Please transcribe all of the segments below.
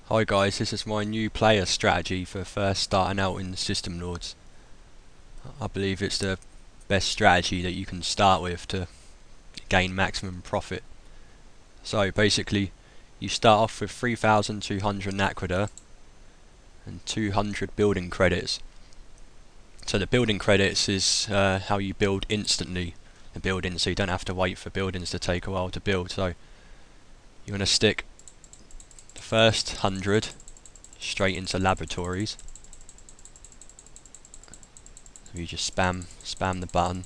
Hi guys, this is my new player strategy for first starting out in System Lords. I believe it's the best strategy that you can start with to gain maximum profit. So basically, you start off with 3,200 Naquadah and 200 building credits. So the building credits is how you build instantly the buildings, so you don't have to wait for buildings to take a while to build. So you want to stick the first 100 straight into laboratories. So you just spam the button.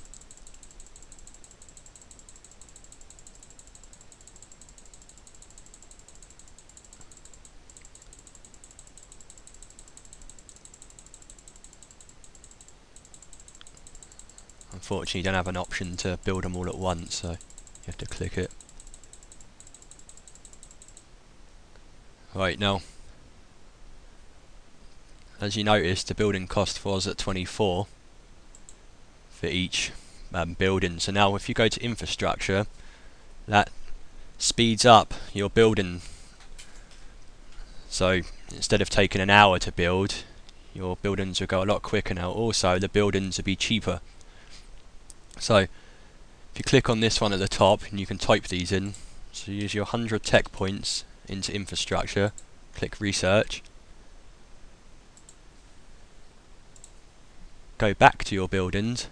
Unfortunately, you don't have an option to build them all at once, so you have to click it. Right, now, as you noticed, the building cost was at 24 for each building. So now if you go to infrastructure, that speeds up your building. So instead of taking an hour to build, your buildings will go a lot quicker now. Also, the buildings will be cheaper. So if you click on this one at the top, and you can type these in. So use your 100 tech points into infrastructure, click research, go back to your buildings,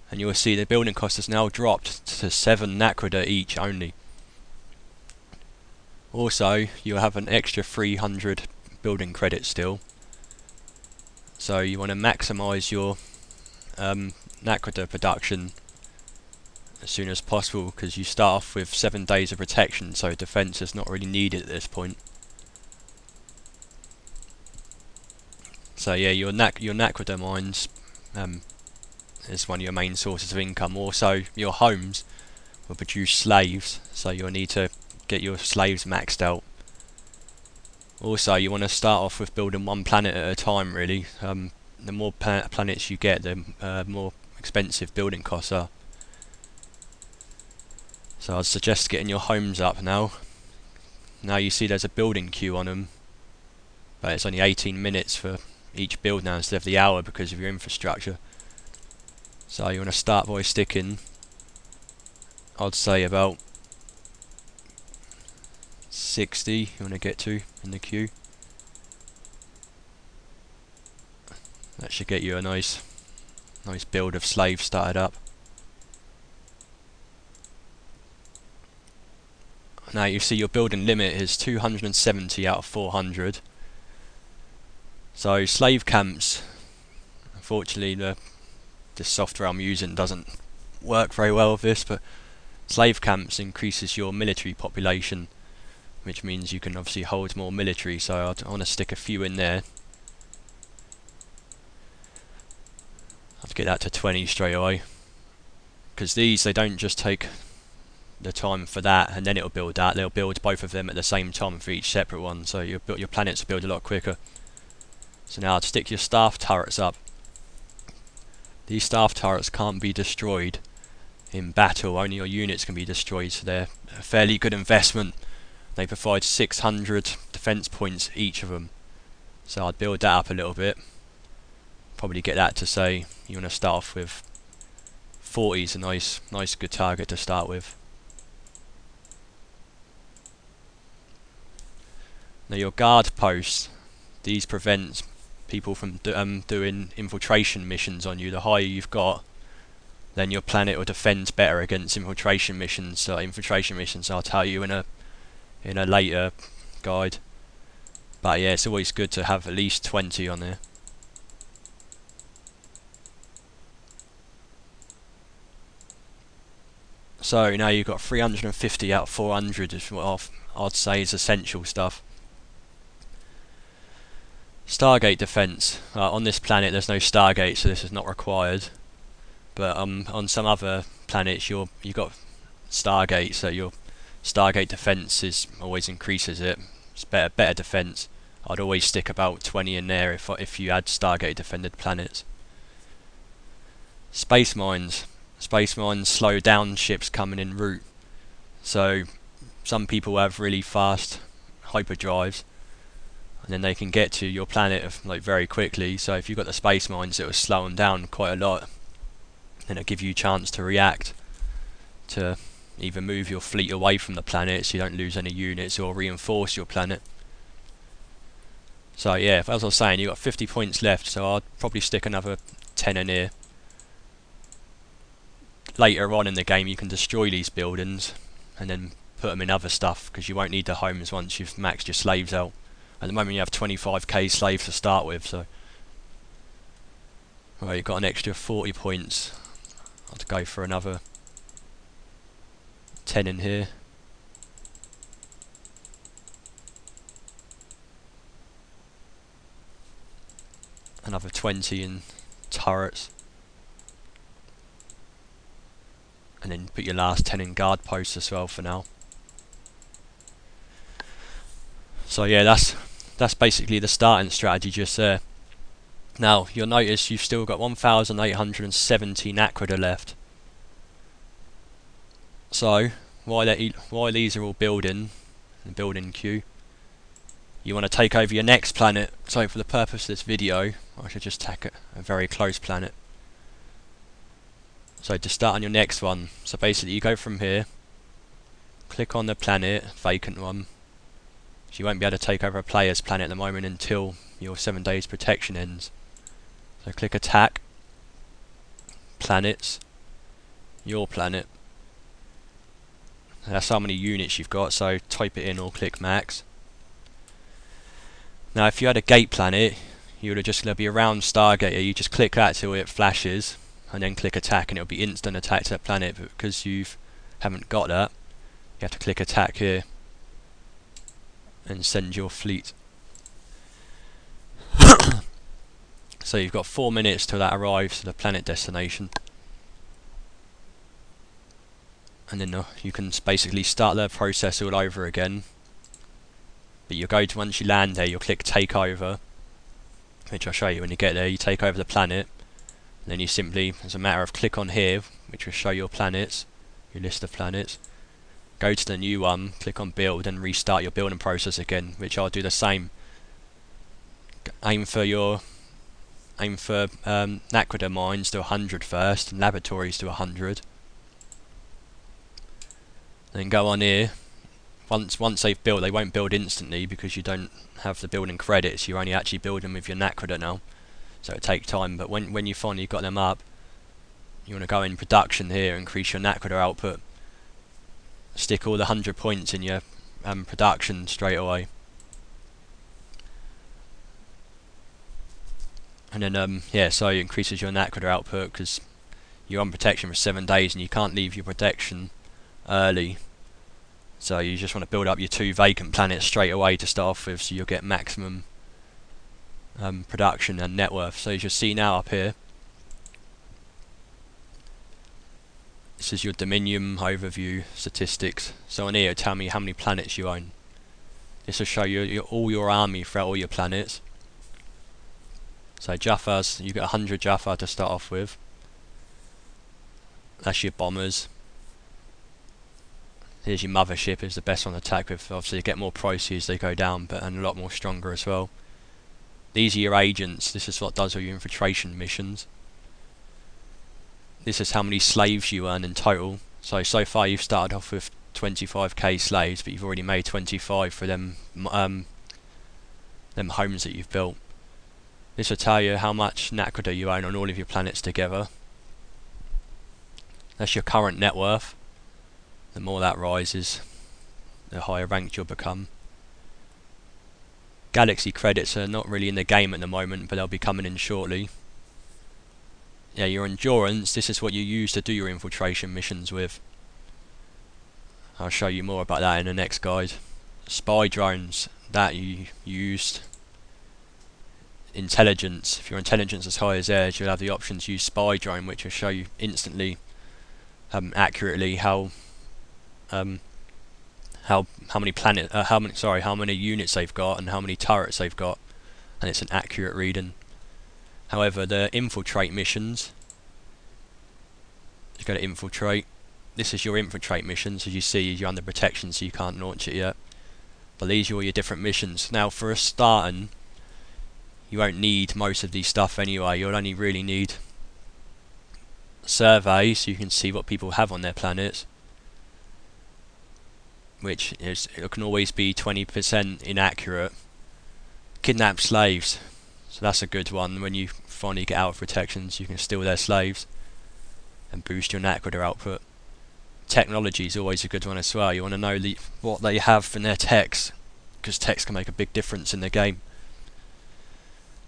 and you will see the building cost has now dropped to 7 Naquadah each only. Also, you have an extra 300 building credits still. So you want to maximise your Naquadah production as soon as possible, because you start off with 7 days of protection, so defense is not really needed at this point. So yeah, your Naquadah mines is one of your main sources of income. Also, your homes will produce slaves, so you'll need to get your slaves maxed out. Also, you want to start off with building one planet at a time, really. The more planets you get, the more expensive building costs are. So I'd suggest getting your homes up now. Now you see there's a building queue on them, but it's only 18 minutes for each build now instead of the hour because of your infrastructure. So you want to start by sticking, I'd say about 60 you want to get to in the queue. That should get you a nice build of slaves started up. Now you see your building limit is 270 out of 400. So slave camps, unfortunately the software I'm using doesn't work very well with this, but slave camps increases your military population, which means you can obviously hold more military, so I want to stick a few in there. I'll get that to 20 straight away, because these, they don't just take the time for that and then it'll build that, they'll build both of them at the same time for each separate one, so your planets will build a lot quicker. So now I'd stick your staff turrets up. These staff turrets can't be destroyed in battle, only your units can be destroyed, so they're a fairly good investment. They provide 600 defense points each of them, so I'd build that up a little bit. Probably get that to, say, you want to start off with 40 is a nice good target to start with. Now your guard posts, these prevent people from doing infiltration missions on you. The higher you've got, then your planet will defend better against infiltration missions. So infiltration missions I'll tell you in a later guide. But yeah, it's always good to have at least 20 on there. So now you've got 350 out of 400 is what I'd say is essential stuff. Stargate defense. On this planet there's no Stargate, so this is not required. But on some other planets you got Stargate, so your Stargate defense always increases it. It's better defense. I'd always stick about 20 in there if you had Stargate defended planets. Space mines. Space mines slow down ships coming en route. So some people have really fast hyperdrives, and then they can get to your planet like very quickly. So if you've got the space mines, it will slow them down quite a lot, and it'll give you a chance to react to either move your fleet away from the planet so you don't lose any units, or reinforce your planet. So yeah, as I was saying, you've got 50 points left, so I'd probably stick another 10 in here. Later on in the game you can destroy these buildings and then put them in other stuff, because you won't need the homes once you've maxed your slaves out. At the moment you have 25k slaves to start with, so right, you've got an extra 40 points. I'd go for another 10 in here. Another 20 in turrets. And then put your last 10 in guard posts as well for now. So yeah, that's basically the starting strategy just there. Now you'll notice you've still got 1,870 Nakrita left. So while these are all building in the building queue, you want to take over your next planet. So for the purpose of this video, I should just take a very close planet. So to start on your next one, so basically you go from here, click on the planet, vacant one. So you won't be able to take over a player's planet at the moment until your 7 days protection ends. So click attack, planets, your planet. That's how many units you've got, so type it in or click max. Now if you had a gate planet, you would have just, there'll be a round Stargater, you just click that till it flashes, and then click attack, and it'll be instant attack to that planet. But because you haven't got that, you have to click attack here and send your fleet. So you've got 4 minutes till that arrives to the planet destination, and then you can basically start the process all over again. But you'll go to, once you land there, you'll click take over, which I'll show you when you get there. You take over the planet, and then you simply, as a matter of click on here, which will show your planets, your list of planets, go to the new one, click on build, and restart your building process again, which I'll do the same. Aim for Nakrita mines to 100 first, and laboratories to 100. Then go on here. Once they've built, they won't build instantly because you don't have the building credits. You're only actually building with your Nakrita now, so it takes time. But when you finally got them up, you want to go in production here, increase your Nakrita output, stick all the 100 points in your production straight away, and then yeah, so it increases your Nakrita output because you're on protection for 7 days and you can't leave your protection early. So you just want to build up your 2 vacant planets straight away to start off with, so you'll get maximum production and net worth. So as you'll see now up here, this is your Dominion overview statistics. So on here it'll tell me how many planets you own. This will show you all your army throughout all your planets. So Jaffas, you get 100 Jaffa to start off with. That's your bombers. Here's your mothership, is the best one to attack with. Obviously you get more pricey as they go down, but and a lot more stronger as well. These are your agents. This is what does all your infiltration missions. This is how many slaves you earn in total. So far you've started off with 25k slaves, but you've already made 25 for them homes that you've built. This will tell you how much Nakrita you own on all of your planets together. That's your current net worth. The more that rises, the higher ranked you'll become. Galaxy credits are not really in the game at the moment, but they'll be coming in shortly. Yeah, your endurance, this is what you use to do your infiltration missions with. I'll show you more about that in the next guide. Spy drones, that you used. Intelligence, if your intelligence is high as theirs, you'll have the option to use spy drone, which will show you instantly, accurately how many units they've got and how many turrets they've got, and it's an accurate reading. However, the infiltrate missions, just go to infiltrate. This is your infiltrate missions. As you see, you're under protection, so you can't launch it yet. But these are all your different missions. Now for a starting, you won't need most of these stuff anyway. You'll only really need survey, so you can see what people have on their planets, which is, it can always be 20% inaccurate. Kidnap slaves, so that's a good one. When you finally get out of protections, you can steal their slaves and boost your Naquadah output. Technology is always a good one as well. You want to know what they have in their techs, because techs can make a big difference in the game.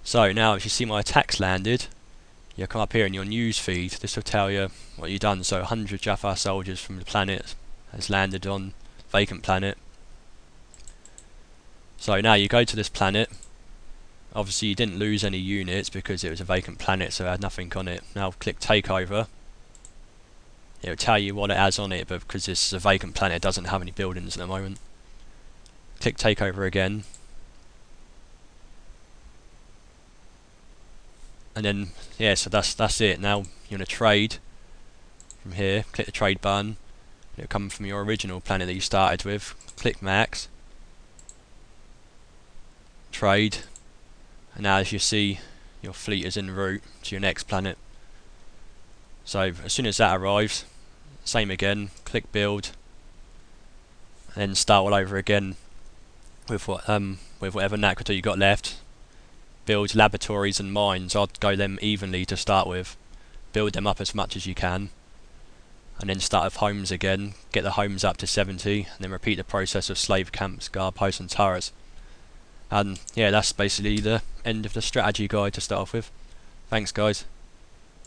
So now if you see my attacks landed, you come up here in your news feed. This will tell you what you've done. So 100 Jaffa soldiers from the planet has landed on vacant planet. So now you go to this planet. Obviously you didn't lose any units because it was a vacant planet, so it had nothing on it. Now click takeover. It will tell you what it has on it, but because this is a vacant planet, it doesn't have any buildings at the moment. Click takeover again. And then, yeah, so that's it. Now you're going to trade from here. Click the trade button. It'll come from your original planet that you started with. Click max. Trade. And now as you see, your fleet is en route to your next planet. So as soon as that arrives, same again. Click build. And then start all over again with whatever Naquadah you got left. Build laboratories and mines. I'd go them evenly to start with. Build them up as much as you can. And then start with homes again. Get the homes up to 70. And then repeat the process of slave camps, guard posts and turrets. And yeah, that's basically the end of the strategy guide to start off with. Thanks guys.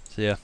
See ya.